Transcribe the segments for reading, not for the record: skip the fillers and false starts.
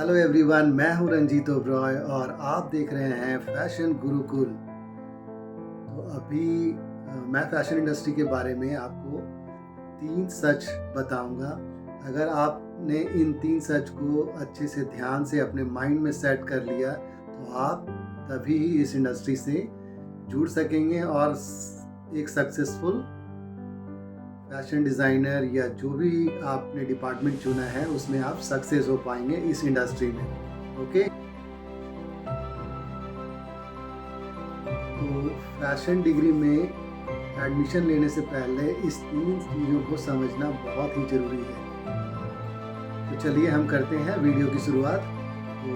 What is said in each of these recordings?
Hello everyone, मैं हूं रंजीत ओबरॉय और आप देख रहे हैं फैशन गुरुकुल। तो अभी मैं फैशन इंडस्ट्री के बारे में आपको 3 सच बताऊंगा। अगर आपने इन 3 सच को अच्छे से ध्यान से अपने माइंड में सेट कर लिया तो आप तभी ही इस इंडस्ट्री से जुड़ सकेंगे और एक सक्सेसफुल फैशन डिज़ाइनर या जो भी आपने डिपार्टमेंट चुना है उसमें आप सक्सेस हो पाएंगे इस इंडस्ट्री में। ओके, तो फैशन डिग्री में एडमिशन लेने से पहले इस 3 चीज़ों को समझना बहुत ही ज़रूरी है। तो चलिए हम करते हैं वीडियो की शुरुआत। तो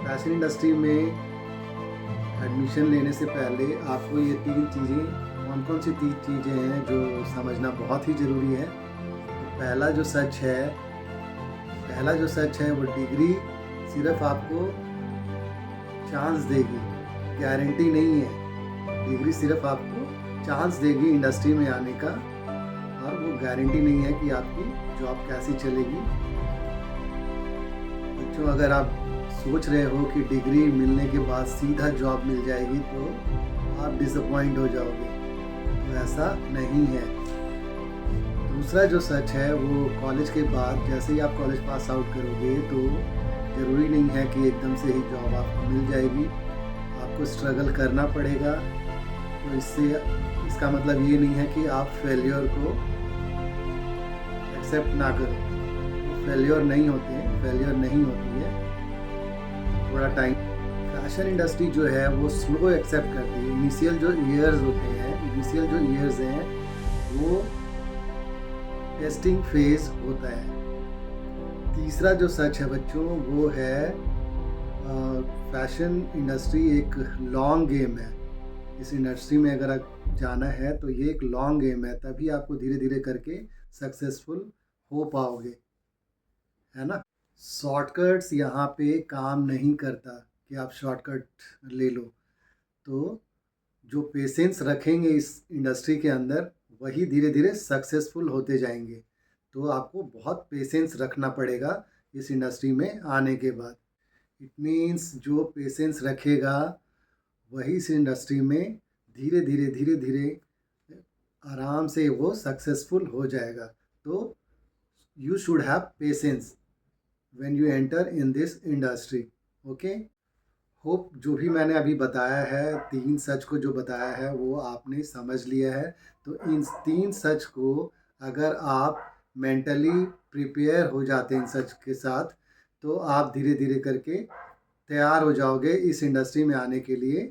फैशन इंडस्ट्री में एडमिशन लेने से पहले आपको ये 3 चीज़ें, कौन सी 3 चीज़ें हैं जो समझना बहुत ही ज़रूरी है। तो पहला जो सच है वो डिग्री सिर्फ आपको चांस देगी, गारंटी नहीं है। डिग्री सिर्फ आपको चांस देगी इंडस्ट्री में आने का, और वो गारंटी नहीं है कि आपकी जॉब कैसी चलेगी। बच्चों, अगर आप सोच रहे हो कि डिग्री मिलने के बाद सीधा जॉब मिल जाएगी तो आप डिसअपॉइंट हो जाओगे, तो ऐसा नहीं है। दूसरा जो सच है वो कॉलेज के बाद, जैसे ही आप कॉलेज पास आउट करोगे तो ज़रूरी नहीं है कि एकदम से ही जॉब आपको मिल जाएगी, आपको स्ट्रगल करना पड़ेगा। तो इसका मतलब ये नहीं है कि आप फेलियर को एक्सेप्ट ना करो। फेलियर नहीं होती है, थोड़ा टाइम। फैशन इंडस्ट्री जो है वो स्लो एक्सेप्ट करती है। इनिशियल जो ईयर्स हैं वो टेस्टिंग फेज होता है। तीसरा जो सच है बच्चों वो है फैशन इंडस्ट्री एक लॉन्ग गेम है। इस इंडस्ट्री में अगर आप जाना है तो ये एक लॉन्ग गेम है, तभी आपको धीरे धीरे करके सक्सेसफुल हो पाओगे, है ना। शॉर्टकट्स यहाँ पे काम नहीं करता कि आप शॉर्टकट ले लो। तो जो पेशेंस रखेंगे इस इंडस्ट्री के अंदर वही धीरे धीरे सक्सेसफुल होते जाएंगे। तो आपको बहुत पेशेंस रखना पड़ेगा इस इंडस्ट्री में आने के बाद। इट मीन्स जो पेशेंस रखेगा वही इस इंडस्ट्री में धीरे धीरे आराम से वो सक्सेसफुल हो जाएगा। तो you should have patience when you enter in this industry. Okay, hope जो भी मैंने अभी बताया है, 3 सच को जो बताया है वो आपने समझ लिया है। तो इन 3 सच को अगर आप मेंटली प्रिपेयर हो जाते हैं इन सच के साथ, तो आप धीरे धीरे करके तैयार हो जाओगे इस इंडस्ट्री में आने के लिए।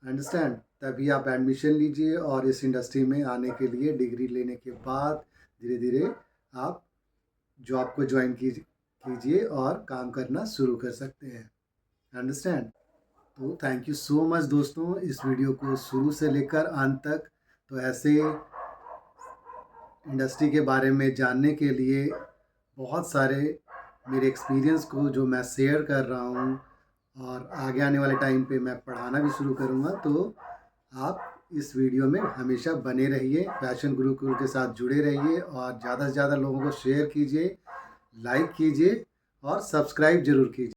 अंडरस्टैंड? तभी आप एडमिशन लीजिए और इस इंडस्ट्री में आने के लिए डिग्री लेने के बाद धीरे धीरे आप जॉब को ज्वाइन कीजिए और काम करना शुरू कर सकते हैं। अंडरस्टैंड? तो थैंक यू सो मच दोस्तों, इस वीडियो को शुरू से लेकर अंत तक तो ऐसे इंडस्ट्री के बारे में जानने के लिए बहुत सारे मेरे एक्सपीरियंस को जो मैं शेयर कर रहा हूँ, और आगे आने वाले टाइम पे मैं पढ़ाना भी शुरू करूँगा। तो आप इस वीडियो में हमेशा बने रहिए, फैशन गुरुकुल के साथ जुड़े रहिए और ज़्यादा से ज़्यादा लोगों को शेयर कीजिए, लाइक कीजिए और सब्सक्राइब ज़रूर कीजिए।